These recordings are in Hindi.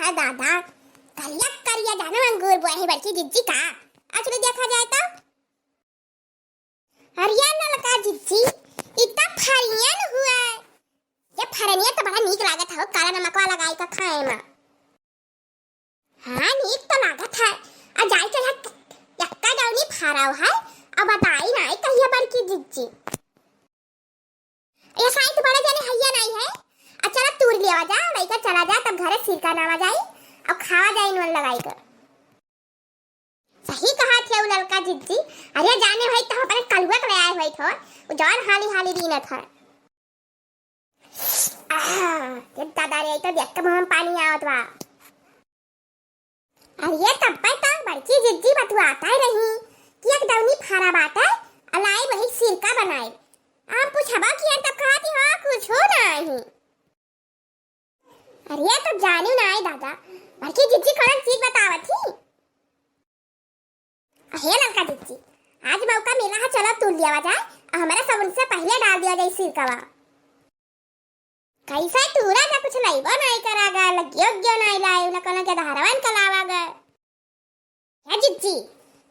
है दादा, करिया करिया जानो अंगूर बुआ है बड़की जिज्जी का। आज लो देखा जाए तो हरियाणा लड़का जिज्जी इतना फरियन हुआ है। ये फरनिया तो बड़ा नीक लागत है, काला नमक वाला लगाई का खाए में। हाँ नीक तो लागत है। आ जाई के यक्का डाउनी फाराव है। अब बताई नहीं कहिया बड़की जिज्जी ये साइड बड़ा जाने हैया नहीं है। चला तूर लेवा जा, लइका चला जा तब घरे सिरका नावा जाई और खावा जाई नोन लगाई कर। सही कहा थे वो लड़का जिज्जी। अरे जाने भाई तो अपने कलुआ के ले आए हुए थे, वो जॉन हाली हाली दीना था। ये दादा रे तो देख के मुंह में पानी आवत बा। अरे तब पता बड़की जिज्जी बतुआता ही रही कि एक दौनी फारा बाटा अलाई वही सिरका बनाए। आप पूछबा कि तब कहती हां कुछ हो नहीं। अरे तब जानू ना है दादा, बड़की जिज्जी कौन चीज बतावत थी। हे लड़का जिज्जी आज मौका मिला है, चलो तूल लिया जाए और हमारा सब उनसे पहले डाल दिया जाए सिरकावा। कैसा तूरा जा कुछ नहीं वो नहीं करागा, लगियो गयो नहीं लाए ना कोना के धारवन कलावागा। या जिज्जी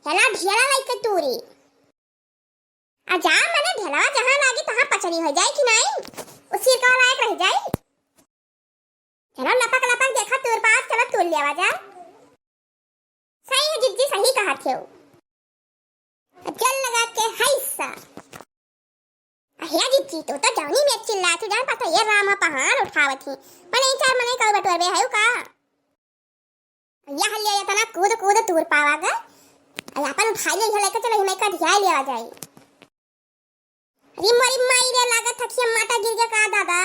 हेला ढेला लाइक तूरी आ जा मने ढेलावा जहां लागी तहां पचनी हो जाए कि नहीं, उस सिरका लायक रह जाए। चलो लपक लपक देखा तूर पास, चलो तूल लिया जा। सही है जिज्जी, सही कहा थे। चल लगा के हैसा। अहिया जिज्जी तो जानी में चिल्ला तू जान पता ये रामा पहाड़ उठावत थी मने चार मने कल बटवर बे है का। या हल्ले या तना कूद कूद तूर पावागा और अपन उठा ले लेके चलो हिमे का ध्यान लेवा जाए। अरे मरी माई रे लागत थकिया माता गिर गया का दादा।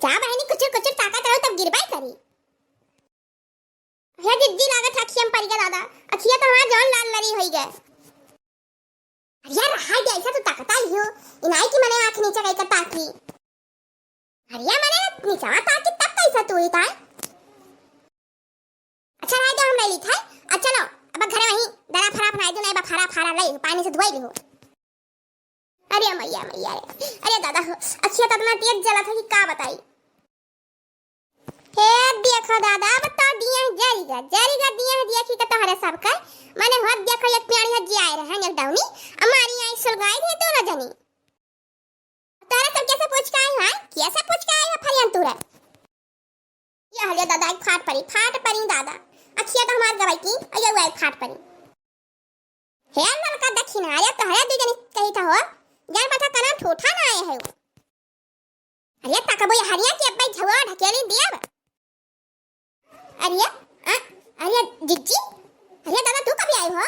जा बहनी कुछ कुछ ताकत रहो तब गिरबाई करी। हे जिज्जी लागत अखियम पड़ गया दादा, अखिया तो वहां जौन लाल लरी होई गए। अरे रहा दे ऐसा तो ताकत आई हो इनाई की मने आंख नीचे गई का ताकी। अरे मने नीचे ताकी तब कैसा तू ही था। अच्छा रहा दे हम ले लिखा है। चलो अब घरे वहीं दरा फरा फराई दो नहीं बा फरा फरा ले पानी से धोई ली हो। अरे मैया मैया अरे दादा अखिया तो इतना तेज जला था कि का बताई। हे देखो दादा बता दिया जरीगा दिया देखी तो हरे सब का माने होत देखो एक प्यारी है जी आए रहे एक डाउनी हमारी आई सुलगाई थे तो न जानी तारा सब कैसे पूछ के आई है, कैसे पूछ के आई है फरियान तूरा। ये हले दादा फाट परी दादा अखिया तो हमार गवाई की अयो वाई फाट परी। हे लड़का दक्षिण आया तो हरे दू जनी कही था हो जान पता कना ठोठा ना आए है। अरे तकबो हरिया के अब्बई झवा ढकेली दिया। अरे जिज्जी अरे दादा तू कभी आई हो।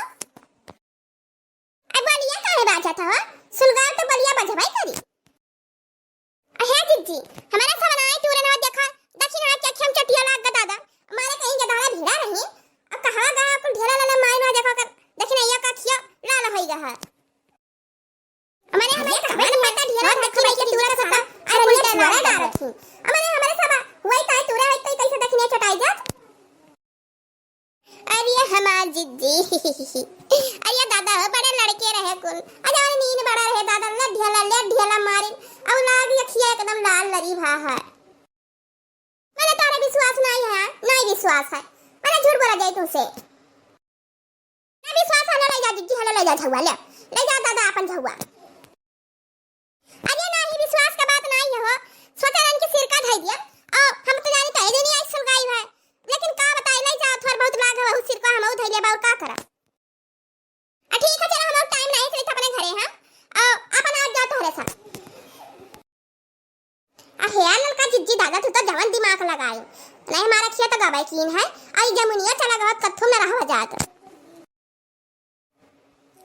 अब बलिया काहे बाजा था सुलगार तो बलिया बजवाई करी। अहे जिज्जी हमारा सब बनाए तूरे ना देखा दक्षिण हाथ के अखम चटिया लाग दादा हमारे कहीं गदारा भिड़ा रही अब कहां गया अपन ढेला लाला माई ना देखा कर दक्षिण या का खिया लाल होई गया है। हमारे पता ढेला देखो भाई के तूरा सता अरे उल्टा मारा डालत थी हमारे सब वही काय तूरा वही कैसे दक्षिण चटाई जा। अरे हमार जिज्जी अरे दादा बड़े लड़के रहे कुल अरे नींद बड़ा रहे दादा ले ढेला मारे अब लाग अखिया एकदम लाल लरी भा है। मैंने तारे विश्वास नहीं विश्वास है मैंने झूठ बोला जाए तुमसे ना विश्वास है। ले जा जिज्जी हले ले जा झुआ ले जा दादा अपन झुआ। अरे नहीं विश्वास का बात नहीं है हो सोचा रन के सिर का ढाई दिया और हम तो जाने कहे नहीं आई सुलगाई है लेकिन का बताई ले जा थोड़ा बहुत लाग है उस सिर को हम उठा लिया बाल का करा। ठीक है चलो हम टाइम नहीं से अपने घरे हैं अपन आज जाओ तोरे साथ। हे लड़का जिज्जी दादा तू तो जवान दिमाग लगायो नहीं हमारा खिया तो गवाई कीन है आई जमुनिया चला गवा कत्थु में रहा जात।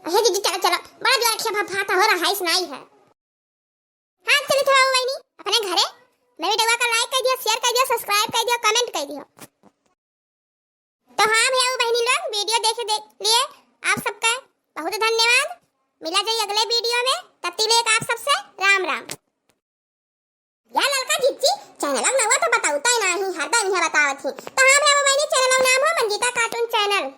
हे जिज्जी चलो चलो बड़ा जो खिया भाता हो रहा है इस नहीं है। हाँ चलो थोड़ा वही नहीं अपने घरे मेरे वीडियो को लाइक कर दियो शेयर कर दियो सब्सक्राइब कर दियो कमेंट कर दियो। तो हाँ भैया बहनी लोग वीडियो देखे लिए आप सबका बहुत धन्यवाद। मिला जाए अगले वीडियो में तब तक के आप सबसे राम राम। या लड़का जिज्जी चैनल नवा तो बताऊता ही नहीं हरदम यह बतावत थी तो हाँ भैया बहनी चैनल नाम हो मंजिता कार्टून चैनल।